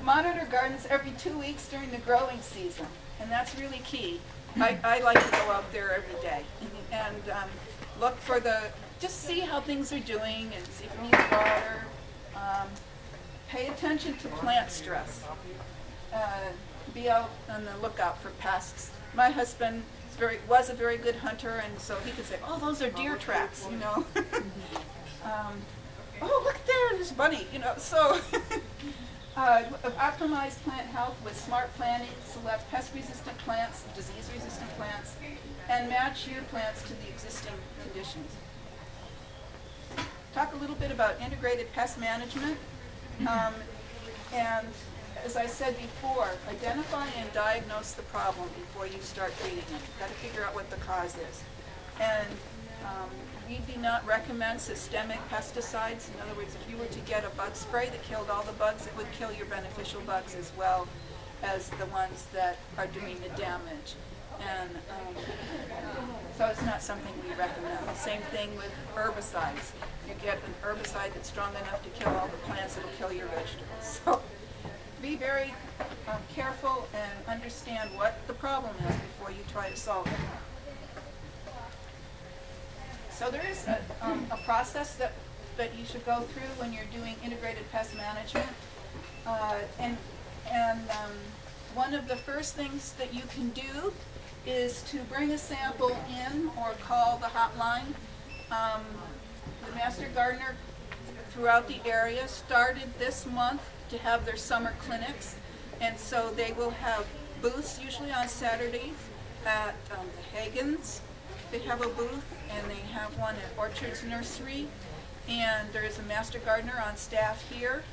monitor gardens every 2 weeks during the growing season, and that's really key. I like to go out there every day and look for just see how things are doing and see if it needs water. Pay attention to plant stress. Be out on the lookout for pests. My husband was a very good hunter, and so he could say, "Oh, those are deer tracks," you know. "Oh, look there, there's bunny," you know. So, optimize plant health with smart planting. Select pest-resistant plants, disease-resistant plants, and match your plants to the existing conditions. Talk a little bit about integrated pest management. And as I said before, identify and diagnose the problem before you start treating it. You've got to figure out what the cause is. And we do not recommend systemic pesticides. In other words, if you were to get a bug spray that killed all the bugs, it would kill your beneficial bugs as well as the ones that are doing the damage. And so it's not something we recommend. Same thing with herbicides. You get an herbicide that's strong enough to kill all the plants, it'll kill your vegetables. So be very careful and understand what the problem is before you try to solve it. So there is a process that you should go through when you're doing integrated pest management. One of the first things that you can do is to bring a sample in or call the hotline. The Master Gardener throughout the area started this month to have their summer clinics, and so they will have booths usually on Saturdays at the Hagens. They have a booth, and they have one at Orchards Nursery, and there's a Master Gardener on staff here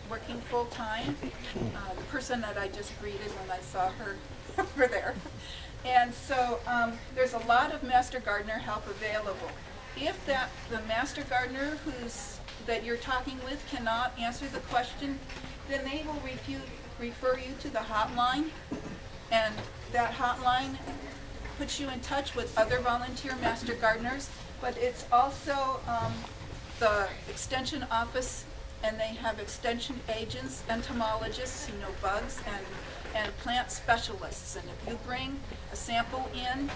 working full-time. The person that I just greeted when I saw her over there. And so there's a lot of Master Gardener help available. If the Master Gardener that you're talking with cannot answer the question, then they will refer you to the hotline, and that hotline puts you in touch with other volunteer Master Gardeners, but it's also the extension office, and they have extension agents, entomologists who know bugs, and plant specialists. And if you bring a sample in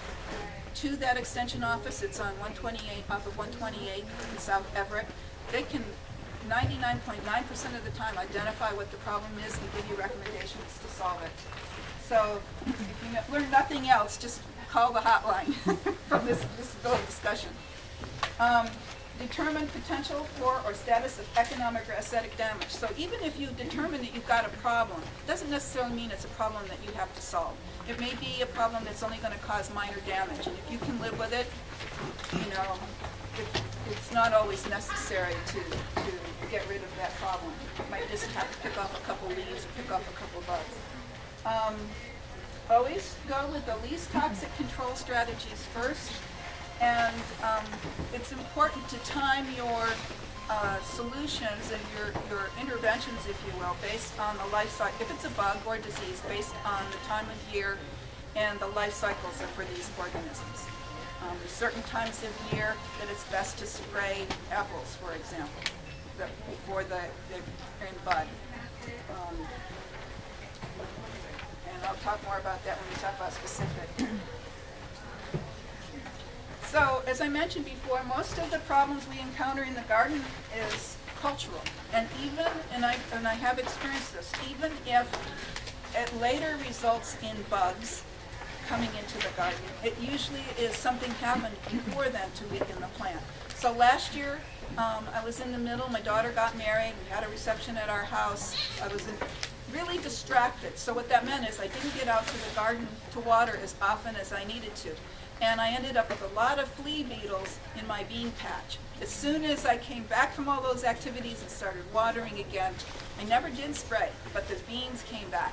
to that extension office, it's on 128, off of 128 in South Everett, they can 99.9% of the time identify what the problem is and give you recommendations to solve it. So if you learn nothing else, just call the hotline from this little discussion. Determine potential for or status of economic or aesthetic damage. So even if you determine that you've got a problem, it doesn't necessarily mean it's a problem that you have to solve. It may be a problem that's only going to cause minor damage, and if you can live with it, you know, it's not always necessary to get rid of that problem. You might just have to pick off a couple leaves or pick off a couple bugs. Always go with the least toxic control strategies first. And it's important to time your solutions and your interventions, if you will, based on the life cycle. If it's a bug or disease, based on the time of year and the life cycles for these organisms. There's certain times of year that it's best to spray apples, for example, before they're in bud. And I'll talk more about that when we talk about specific. So, as I mentioned before, most of the problems we encounter in the garden is cultural. And I have experienced this, even if it later results in bugs coming into the garden, it usually is something happened before then to weaken the plant. So last year, I was in the middle, my daughter got married, we had a reception at our house. I was really distracted. So what that meant is I didn't get out to the garden to water as often as I needed to. And I ended up with a lot of flea beetles in my bean patch. As soon as I came back from all those activities and started watering again, I never did spray, but the beans came back.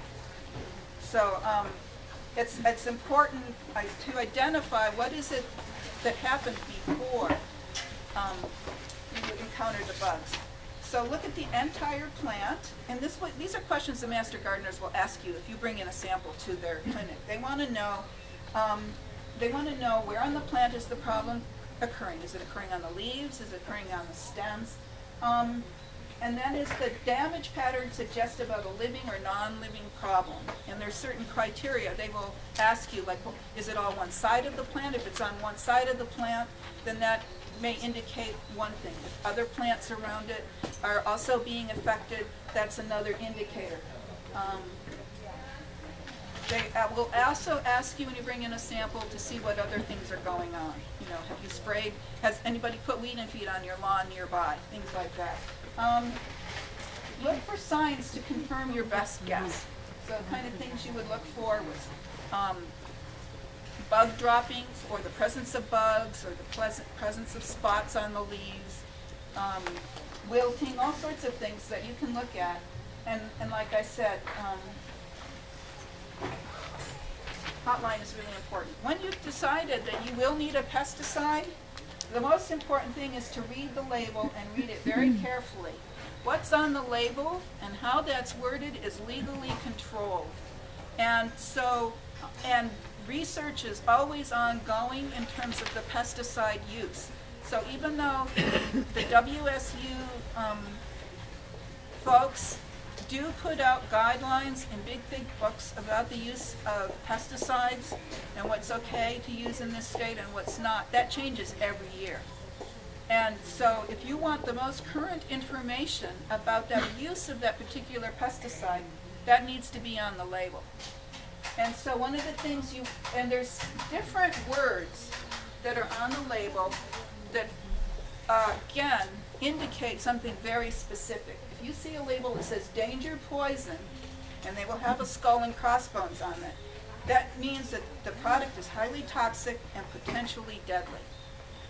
So it's important to identify what is it that happened before you encountered the bugs. So look at the entire plant, and these are questions the Master Gardeners will ask you if you bring in a sample to their clinic. They want to know where on the plant is the problem occurring. Is it occurring on the leaves? Is it occurring on the stems? And then is the damage pattern suggestive of a living or non-living problem? And there's certain criteria. They will ask you, like, well, is it all one side of the plant? If it's on one side of the plant, then that may indicate one thing. If other plants around it are also being affected, that's another indicator. They will also ask you when you bring in a sample to see what other things are going on. You know, have you sprayed? Has anybody put weed and feed on your lawn nearby? Things like that. Look for signs to confirm your best guess. So the kind of things you would look for was bug droppings, or the presence of bugs, or the presence of spots on the leaves, wilting, all sorts of things that you can look at. And like I said, hotline is really important. When you've decided that you will need a pesticide, the most important thing is to read the label and read it very carefully. What's on the label and how that's worded is legally controlled. And so, and research is always ongoing in terms of the pesticide use. So even though the WSU folks do put out guidelines in big, thick books about the use of pesticides and what's okay to use in this state and what's not, that changes every year. And so if you want the most current information about that use of that particular pesticide, that needs to be on the label. And so one of the things and there's different words that are on the label that, again, indicate something very specific. If you see a label that says danger poison, and they will have a skull and crossbones on it, that means that the product is highly toxic and potentially deadly.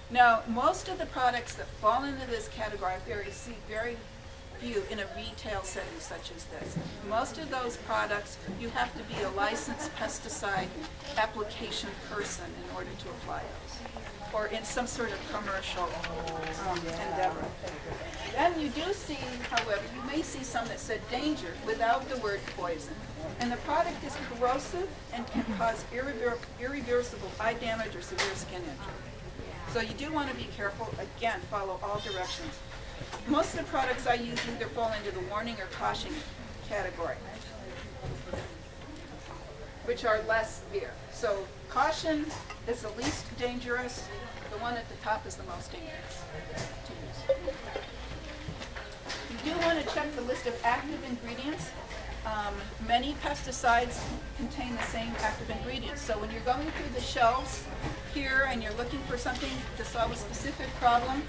Now, most of the products that fall into this category, very few in a retail setting such as this. Most of those products, you have to be a licensed pesticide application person in order to apply those, or in some sort of commercial endeavor. Then you do see, however, you may see some that said danger without the word poison. And the product is corrosive and can cause irreversible eye damage or severe skin injury. So you do want to be careful. Again, follow all directions. Most of the products I use either fall into the warning or caution category, which are less severe. So caution is the least dangerous. The one at the top is the most dangerous to use. You do want to check the list of active ingredients. Many pesticides contain the same active ingredients. So when you're going through the shelves here and you're looking for something to solve a specific problem,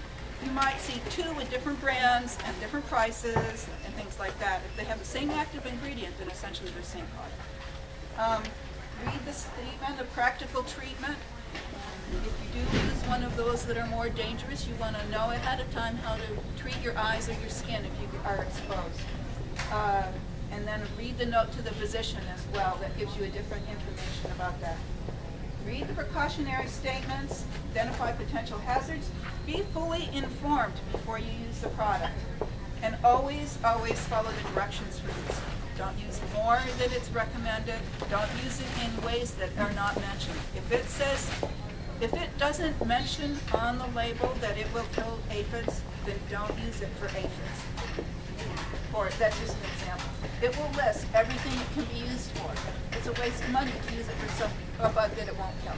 you might see two with different brands and different prices and things like that. If they have the same active ingredient, then essentially they're the same product. Read the statement of practical treatment. If you do use one of those that are more dangerous, you want to know ahead of time how to treat your eyes or your skin if you are exposed. And then read the note to the physician as well. That gives you a different information about that. Read the precautionary statements, identify potential hazards, be fully informed before you use the product. And always, always follow the directions for use. Don't use more than it's recommended. Don't use it in ways that are not mentioned. If it doesn't mention on the label that it will kill aphids, then don't use it for aphids. Or that's just an example. It will list everything it can be used for. It's a waste of money to use it for a bug that it won't kill.